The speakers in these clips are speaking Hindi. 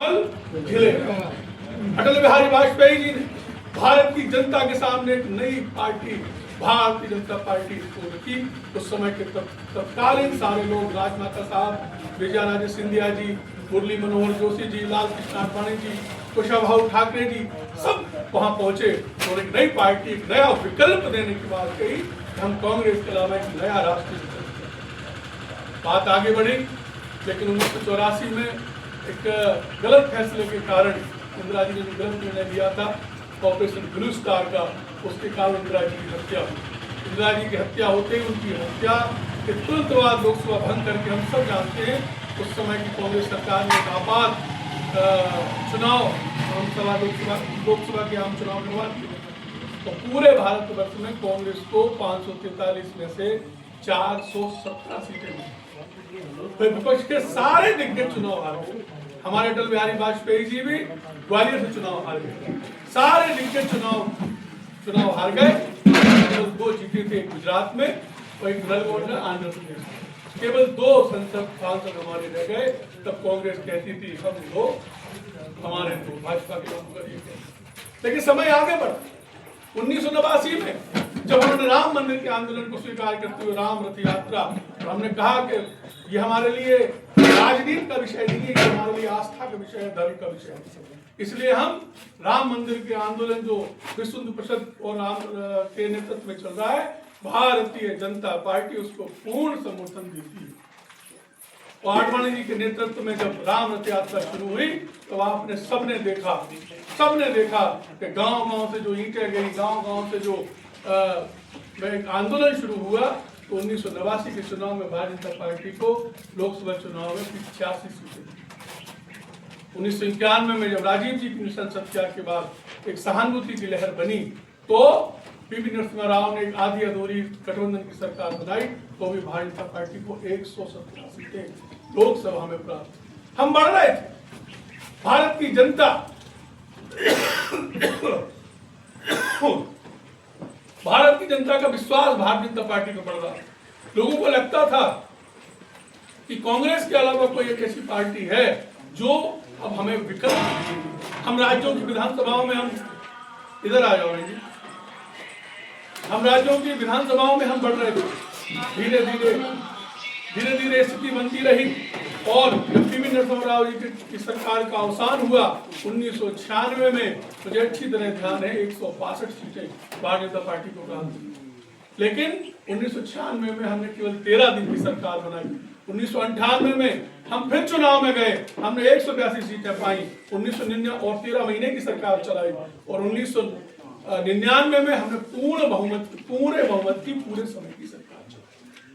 अटल बिहारी वाजपेयी जी ने भारत की जनता के सामने एक नई पार्टी भारतीय जनता पार्टी को रखी। उस समय के तत्कालीन सारे लोग, राजमाता साहब, विजया राजे सिंधिया जी, मुरली मनोहर जोशी जी, लाल कृष्ण आडवाणी जी, कुशाभाऊ ठाकरे जी, सब वहां पहुंचे और एक नई पार्टी, एक नया विकल्प देने की बात कही। हम कांग्रेस के अलावा एक नया राष्ट्रीय बात आगे बढ़ी, लेकिन 1984 में एक गलत फैसले के कारण इंदिरा जी ने जो गलत निर्णय लिया था ऑपरेशन ब्लू स्टार का, उसके कारण इंदिरा जी की हत्या हुई। इंदिरा जी की हत्या होते ही उनकी हत्या के तुरंत बाद लोकसभा भंग करके, हम सब जानते हैं उस समय की कांग्रेस सरकार ने आपात चुनाव, लोकसभा के आम चुनाव करवा दिए। तो पूरे भारतवर्ष में कांग्रेस को 543 में से 417 सीटें मिली। विपक्ष के सारे दिग्गज चुनाव हार गए। हमारे अटल बिहारी वाजपेयी जी भी ग्वालियर से चुनाव हार गए। सारे दिग्गज चुनाव हार गए। दो जीते थे, गुजरात में और एक नलगोंडा आंध्र प्रदेश में। केवल 2 संसद सांसद हमारे रह गए। तब कांग्रेस कहती थी हम लोग हमारे तो भाजपा के लोग करिए। लेकिन समय आगे बढ़ा। 1989 में जब हमने राम मंदिर के आंदोलन को स्वीकार करते हुए राम रथ यात्रा, हमने कहा कि ये हमारे लिए राजनीति का विषय नहीं है, ये हमारे लिए आस्था का विषय है, धर्म का विषय है। इसलिए हम राम मंदिर के आंदोलन जो विश्व हिंदू परिषद और राम के नेतृत्व में चल रहा है, भारतीय जनता पार्टी उसको पूर्ण समर्थन देती है। और आडवाणी जी के नेतृत्व में जब राम रथ यात्रा शुरू हुई तो आपने सबने देखा कि गांव-गांव से जो ईंटें गई, गांव-गांव से जो एक आंदोलन शुरू हुआ, तो 1989 के चुनाव में भारतीय जनता पार्टी को लोकसभा चुनाव में 86 सीटें। 1991 में जब राजीव जी की नृशंस हत्या के बाद एक सहानुभूति की लहर बनी, तो पीवी नरसिम्हा राव ने एक आधी अधूरी गठबंधन की सरकार बनाई, तो भी भारतीय जनता पार्टी को 117 सीटें लोकसभा में प्राप्त। हम बढ़ रहे थे। भारत की जनता का विश्वास भारतीय जनता पार्टी को बढ़ रहा। लोगों को लगता था कि कांग्रेस के अलावा कोई एक ऐसी पार्टी है जो अब हमें विकल्प। हम राज्यों की विधानसभाओं में, हम इधर आ जाओ जी, हम राज्यों की विधानसभाओं में हम बढ़ रहे थे। धीरे धीरे स्थिति बनती रही और जब पीवी नरसिम्हा राव जी की सरकार का अवसान हुआ 1996 में, मुझे अच्छी तरह ध्यान है 162 सीटें भारतीय जनता पार्टी को प्राप्त। लेकिन 1996 में हमने केवल 13 दिन की सरकार बनाई। 1998 में हम फिर चुनाव में गए, हमने 182 सीटें पाई। 1999 और 13 महीने की सरकार चलाई और 1999 में हमने पूरे बहुमत की पूरे समय की सरकार चलाई।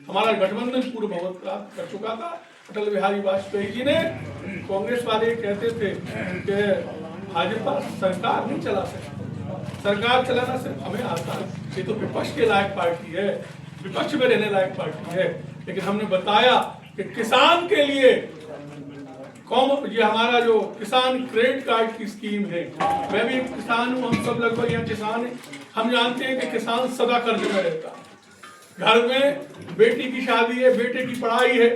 हमारा गठबंधन पूर्ण बहुमत प्राप्त कर चुका था। अटल बिहारी वाजपेयी जी ने, कांग्रेस वाले कहते थे कि भाजपा सरकार नहीं चला सकती, सरकार चलाना सिर्फ हमें आता है, ये तो विपक्ष के लायक पार्टी है, विपक्ष में रहने लायक पार्टी है। लेकिन हमने बताया कि किसान के लिए ये हमारा जो किसान क्रेडिट कार्ड की स्कीम है, मैं भी एक किसान हूँ, हम सब लगभग यहाँ किसान हैं। हम जानते हैं कि किसान सदा कर्ज में रहता है। घर में बेटी की शादी है, बेटे की पढ़ाई है,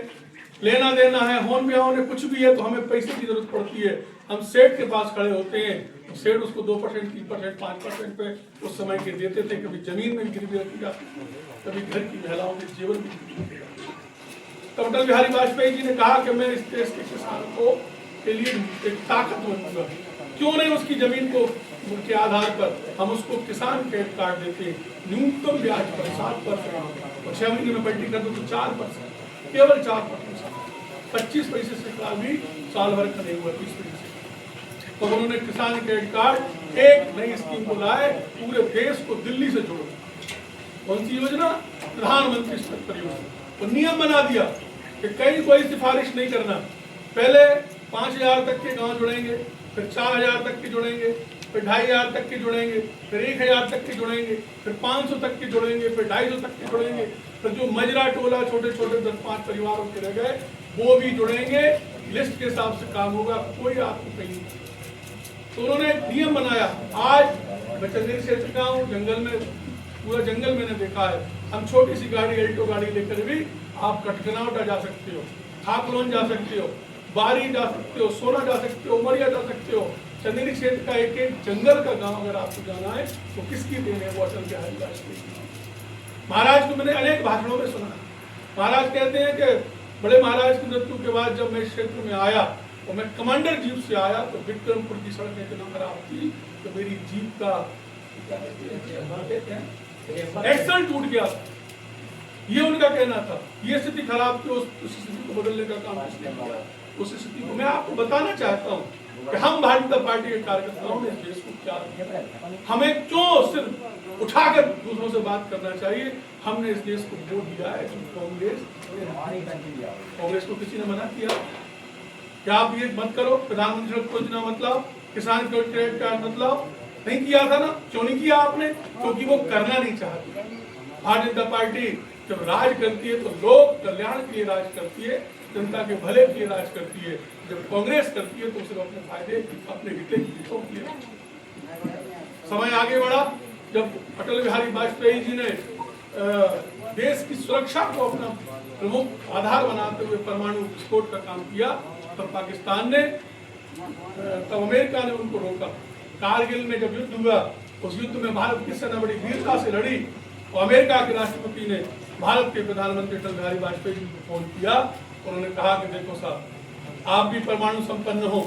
लेना देना है, होन ब्याह है, कुछ भी है तो हमें पैसे की जरूरत पड़ती है। हम सेठ के पास खड़े होते हैं, सेठ उसको 2%, 3%, 5% पे उस समय के देते थे। कभी जमीन में गिरवी रखी जाती थी, कभी घर की महिलाओं के जेवर भी। तब अटल बिहारी वाजपेयी जी ने कहा कि मैं इस देश के किसान को के लिए एक ताकत बनूंगा, क्यों नहीं उसकी जमीन को के आधार पर हम उसको किसान क्रेडिट कार्ड देते हैं, न्यूनतम ब्याज पर 7% और 6 महीने में पलटी कर दो तो 4%, केवल 4%, 25 पैसे से का भी साल भर का नहीं हुआ, 30 पैसे। तो उन्होंने किसान क्रेडिट कार्ड एक नई स्कीम को लाए, पूरे देश को दिल्ली से जोड़ा। कौन सी योजना? प्रधानमंत्री स्तर योजना। और नियम बना दिया कि कहीं कोई सिफारिश नहीं करना। पहले 5000 तक के गांव जुड़ेंगे, फिर 4000 तक के जुड़ेंगे, फिर 2500 तक के जुड़ेंगे, फिर 1000 तक के जुड़ेंगे, फिर 500 तक के जुड़ेंगे, फिर 250 तक के जुड़ेंगे, फिर जो मजरा टोला छोटे छोटे 10-5 परिवारों के रह गए वो भी जुड़ेंगे। लिस्ट के हिसाब से काम होगा, कोई आपको कहीं। तो उन्होंने एक नियम बनाया। आज मैं चंदेरी से चुका हूँ, जंगल में, पूरा जंगल मैंने देखा है। हम छोटी सी गाड़ी, एल्टो गाड़ी लेकर भी आप कटकनावटा जा सकते हो, खाकलोन जा सकते हो, बारी जा सकते हो, सोना जा सकते हो, उमरिया जा सकते हो। चंदेरी क्षेत्र का एक एक जंगल का गांव अगर आपको जाना है तो किसकी देन है? वो अटल बिहारी वाजपेयी। महाराज को मैंने अनेक भाषणों में सुना। महाराज कहते हैं कि बड़े महाराज की मृत्यु के बाद जब मैं इस क्षेत्र में आया और मैं कमांडर जीप से आया तो विक्रमपुर की सड़कें इतना खराब थी तो मेरी जीप का एक्सल टूट गया। ये उनका कहना था। ये स्थिति खराब थी, उस स्थिति को बदलने का काम किसने किया? उस स्थिति को मैं आपको बताना चाहता हूँ कि हम भारतीय जनता पार्टी के कार्यकर्ताओं ने इस देश को क्या किया। हमें क्यों सिर्फ उठाकर दूसरों से बात करना चाहिए? हमने इस देश को वोट दिया है। कांग्रेस को किसी ने मना किया क्या आप ये मत करो, प्रधानमंत्री योजना मत लाओ, किसान क्रेडिट कार्ड मत लाओ? नहीं किया था ना। क्यों नहीं किया आपने? क्योंकि वो करना नहीं चाहती। भारतीय जनता पार्टी जब राज करती है तो लोक कल्याण के लिए राज करती है, जनता के भले के लिए राज करती है। जब कांग्रेस करती है तो सिर्फ अपने फायदे, अपने हितों के लिए। समय आगे बढ़ा जब अटल बिहारी वाजपेयी जी ने देश की सुरक्षा को अपना प्रमुख आधार बनाते हुए परमाणु विस्फोट का काम किया, तब पाकिस्तान ने, तब अमेरिका ने उनको रोका। कारगिल में जब युद्ध हुआ, उस युद्ध में भारत की सेना बड़ी वीरता से लड़ी और अमेरिका के राष्ट्रपति ने भारत के प्रधानमंत्री अटल बिहारी वाजपेयी जी को फोन किया। उन्होंने कहा कि देखो साहब, आप भी परमाणु संपन्न हो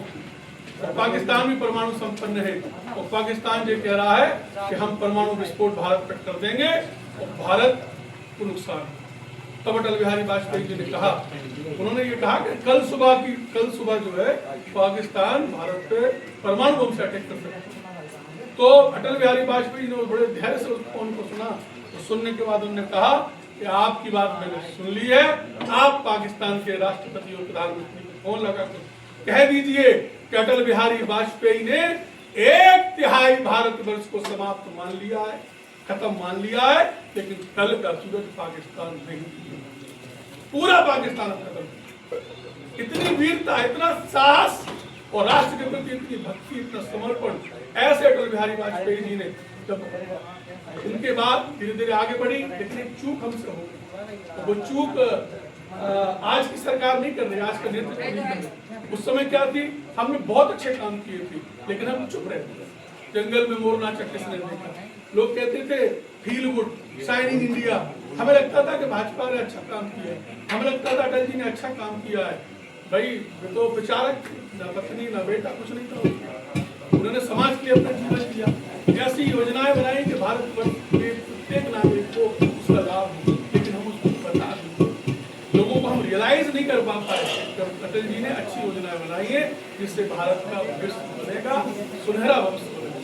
और पाकिस्तान भी परमाणु संपन्न है और पाकिस्तान ये कह रहा है कि हम परमाणु विस्फोट भारत पर कर देंगे और भारत को नुकसान। तब अटल बिहारी वाजपेयी जी ने कहा, उन्होंने ये कहा कि कल सुबह जो है पाकिस्तान भारत पे परमाणु बम से अटैक कर सकता है। तो अटल बिहारी वाजपेयी ने बड़े धैर्य से उस फोन को सुना। तो सुनने के बाद उन्होंने कहा कि आपकी बात मैंने सुन ली है, आप पाकिस्तान के राष्ट्रपति और प्रधानमंत्री को फोन लगाकर कह दीजिए कि अटल बिहारी वाजपेयी ने 1/3 भारतवर्ष को समाप्त मान लिया है, खत्म मान लिया है, लेकिन कल का सूरज पाकिस्तान नहीं, पूरा पाकिस्तान खत्म। इतनी वीरता, इतना साहस और राष्ट्र के प्रति इतनी भक्ति, इतना समर्पण ऐसे अटल बिहारी वाजपेयी जी ने। जब उनके बाद धीरे धीरे आगे बढ़ी, लेकिन एक चूक हमसे हो गई। तो वो चूक आज की सरकार नहीं कर रही, आज का नेतृत्व नहीं कर रही। उस समय क्या थी, हमने बहुत अच्छे काम किए थे, लेकिन हम चुप रहे थे। जंगल में मोर नाचा किसने देखा? लोग कहते थे फील गुड, शाइनिंग इंडिया। हमें लगता था कि भाजपा ने अच्छा काम किया है, हमें लगता था अटल जी ने अच्छा काम किया है। भाई तो विचारक, ना पत्नी ना बेटा, कुछ नहीं था। उन्होंने समाज के लिए अपना जीवन दिया, ऐसी योजनाएं बनाई कि भारत के प्रत्येक नागरिक को उसका लाभ हो। लेकिन हम उसको बता दें, लोगों को हम रियलाइज नहीं कर पा पाए। अटल जी ने अच्छी योजनाएं बनाई है जिससे भारत का भविष्य बनेगा, सुनहरा भविष्य बनेगा।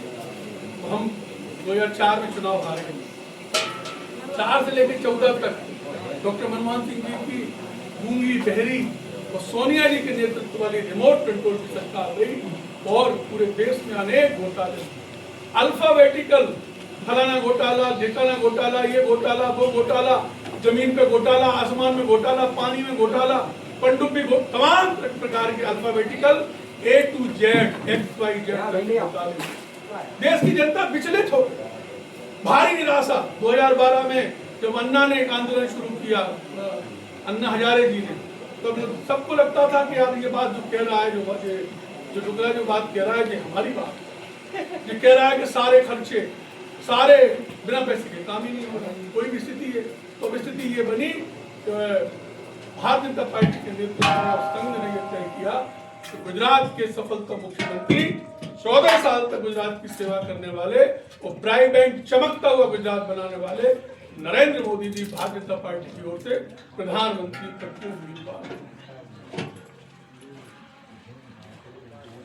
तो हम 2004 में चुनाव हारे गए। 4 से लेकर 14 तक डॉक्टर मनमोहन सिंह जी की गूंगी, बहरी और सोनिया जी के नेतृत्व वाली रिमोट कंट्रोल की सरकार रही और पूरे देश में अनेक घोटाले, अल्फाबेटिकल, फलाना घोटाला, ढिकाना घोटाला, ये घोटाला, वो घोटाला, जमीन पे घोटाला, आसमान में घोटाला, पानी में घोटाला, पनडुब्बी, तमाम प्रकार के alphabetical A to Z, XYZ घोटाले। देश की जनता विचलित हो, भारी निराशा। 2012 में जब अन्ना ने एक आंदोलन शुरू किया, अन्ना हजारे जी ने, तो सबको लगता था कि यार ये बात जो कह रहा है, जो टुकड़ा जो बात कह रहा है, ये हमारी बात। ये कह रहा है कि सारे खर्चे, सारे बिना पैसे के काम ही नहीं हो रहा, कोई भी स्थिति है। तो स्थिति ये बनी, भारतीय जनता पार्टी के नेतृत्व में संघ ने यह तय किया कि गुजरात के सफलतम मुख्यमंत्री, 14 साल तक गुजरात की सेवा करने वाले और ब्राइट बैंक चमकता हुआ गुजरात बनाने वाले नरेंद्र मोदी जी भारतीय जनता पार्टी की ओर से प्रधानमंत्री तक के उम्मीदवार।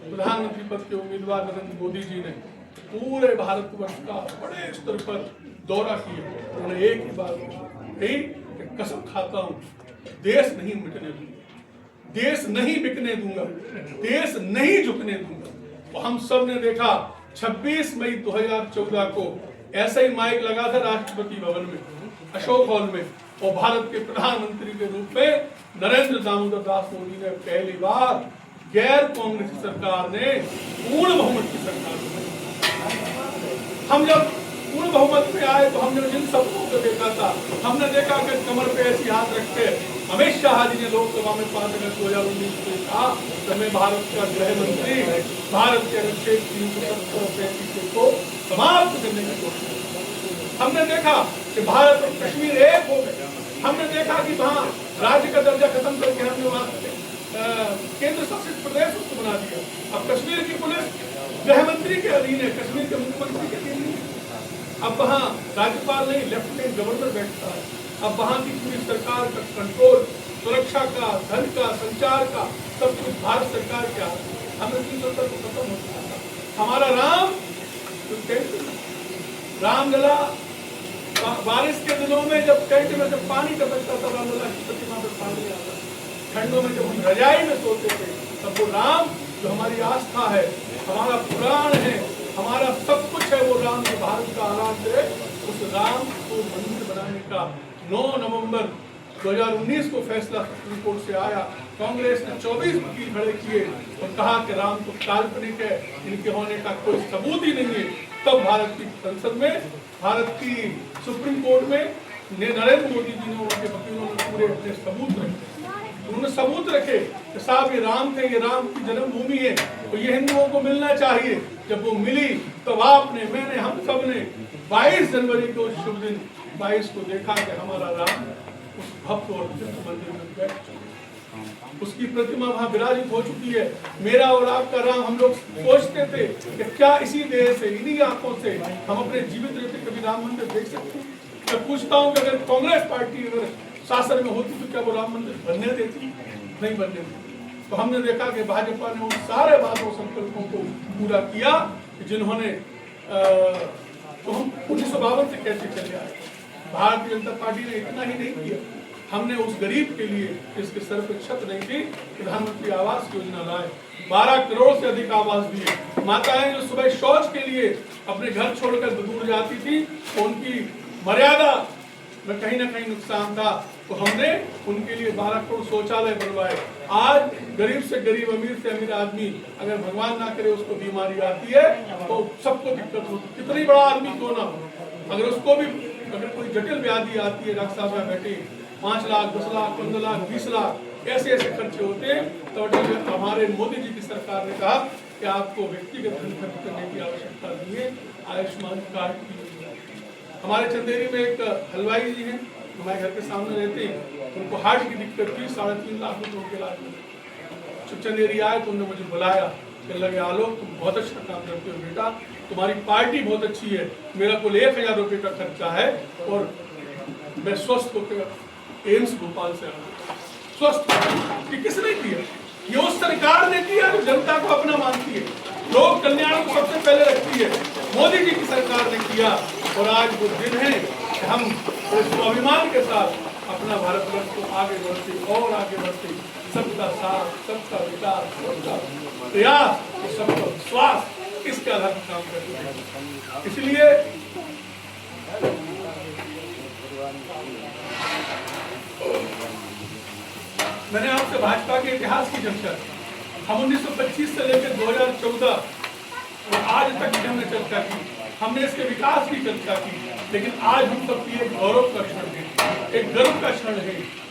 प्रधानमंत्री पद के उम्मीदवार नरेंद्र मोदी जी ने पूरे भारतवर्ष का बड़े स्तर पर दौरा किया। उन्होंने एक ही बात कही कि कसम खाता हूं, देश नहीं मिटने दूंगा, देश नहीं बिकने दूंगा, देश नहीं झुकने दूंगा। तो हम सब ने देखा 26 मई 2014 को ऐसा ही माइक लगा था राष्ट्रपति भवन में, अशोक हॉल में, और भारत के प्रधानमंत्री के रूप में नरेंद्र दामोदर दास मोदी ने पहली बार गैर कांग्रेस सरकार ने पूर्ण बहुमत की सरकार बनाई। हम जब पूर्ण बहुमत हुकूमत में आए तो हमने जिन सपनों को देखा था, हमने देखा कि कमर पे ऐसी हाथ रख के अमित शाह जी ने लोकसभा में 5 अगस्त 2019 को कहा कि मैं भारत का गृह मंत्री भारत के अनुच्छेद 370 को समाप्त करने की कोशिश। हमने देखा कि भारत और कश्मीर एक हो गए। हमने देखा कि वहाँ राज्य का दर्जा खत्म करके हमने वहाँ केंद्र शासित प्रदेश उसको बना दिया। अब कश्मीर की पुलिस गृह मंत्री के अधीन है, कश्मीर के मुख्यमंत्री के अधीन नहीं। अब वहाँ राज्यपाल नहीं, लेफ्टिनेंट गवर्नर बैठता है। अब वहाँ की पूरी सरकार का कंट्रोल, सुरक्षा का, धन का, संचार का, सब कुछ भारत सरकार के हाथ में। हमने 370 को खत्म हो चुका था। हमारा रामलला बारिश के दिनों में जब टेंट में जब पानी टपकता था, रामलला की प्रतिमा पर पानी आता, ठंडों में जब हम रजाई में सोते थे, तब वो राम जो हमारी आस्था है, हमारा पुराण है, हमारा सब कुछ है, वो राम जो भारत का आराध्य है, उस राम को मंदिर बनाने का 9 नवंबर 2019 को फैसला सुप्रीम कोर्ट से आया। कांग्रेस ने 24 वकील खड़े किए और कहा कि राम तो काल्पनिक है, इनके होने का कोई सबूत ही नहीं है। तब भारत की संसद में, भारत की सुप्रीम कोर्ट में नरेंद्र मोदी जी ने, उनके वकीलों ने पूरे अपने सबूत रखे। उन्होंने सबूत रखे कि साहब ये राम थे, ये राम की जन्मभूमि है, तो ये हिंदुओं को मिलना चाहिए। जब वो मिली तब आपने, मैंने, हम सब ने 22 जनवरी को शुभ दिन 22 को देखा कि हमारा राम उस भक्त और दिव्य मंदिर में बैठ चुका, उसकी प्रतिमा वहां विराजित हो चुकी है। मेरा और आपका राम, हम लोग सोचते थे कि क्या इसी देह से, इन्हीं आंखों से हम अपने जीवित रहते कभी राम मंदिर देख सकते हैं? मैं पूछता हूँ कि अगर कांग्रेस पार्टी अगर शासन में होती तो क्या वो राम मंदिर बनने देती? नहीं बनने देती। तो हमने देखा कि भाजपा ने उन सारे वादों संकल्पों को पूरा किया जिन्होंने तो हम 1952 से कैसे चले आए। भारतीय जनता पार्टी ने इतना ही नहीं किया, हमने उस गरीब के लिए जिसके सर पर छत नहीं थी, प्रधानमंत्री आवास योजना लाए, 12 करोड़ से अधिक आवास दिए। माताएं जो सुबह शौच के लिए अपने घर छोड़कर दूर जाती थी, उनकी मर्यादा में कहीं ना कहीं नुकसान था, तो हमने उनके लिए 12 करोड़ शौचालय बनवाए। आज गरीब से गरीब, अमीर से अमीर आदमी अगर भगवान ना करे उसको बीमारी आती है तो सबको दिक्कत होती, कितनी बड़ा आदमी क्यों ना हो, अगर उसको भी अगर कोई जटिल व्याधि आती है, डॉक्टर साहब बैठे 5 लाख, 10 लाख, 15 लाख, 20 लाख ऐसे खर्चे होते हैं। तो हमारे मोदी जी की सरकार ने कहा कि आपको व्यक्तिगत धन खर्च करने की आवश्यकता नहीं है, आयुष्मान कार्ड की योजना। हमारे चंदेरी में एक हलवाई जी हैं, हमारे घर के सामने रहते हैं, उनको हार्ट की दिक्कत थी, 3.5 लाख रुपए के इलाज में। जब चंदेरी आए तो उन्होंने मुझे बुलाया, कहने लगे आलोक तुम बहुत अच्छा काम करते हो बेटा, तुम्हारी पार्टी बहुत अच्छी है, मेरा कुल 1000 रुपये का खर्चा है और मैं स्वस्थ होकर एम्स भोपाल से आया, स्वस्थ। ये किसने किया? ये उस सरकार ने किया जो जनता को अपना मानती है, लोक कल्याण को सबसे पहले रखती है, मोदी जी की सरकार ने किया। और आज वो दिन है कि हम स्वाभिमान के साथ अपना भारतवर्ष को आगे बढ़ते और आगे बढ़ते, सबका साथ, सबका विकास, सबका प्रयास, सबका विश्वास, इसके आधार पर काम करते हैं। इसलिए मैंने आपसे भाजपा के इतिहास की चर्चा की। हम 1925 से लेकर 2014 और आज तक की हमने चर्चा की, हमने इसके विकास की चर्चा की, लेकिन आज हम सबकी एक गौरव का क्षण है, एक गर्व का क्षण है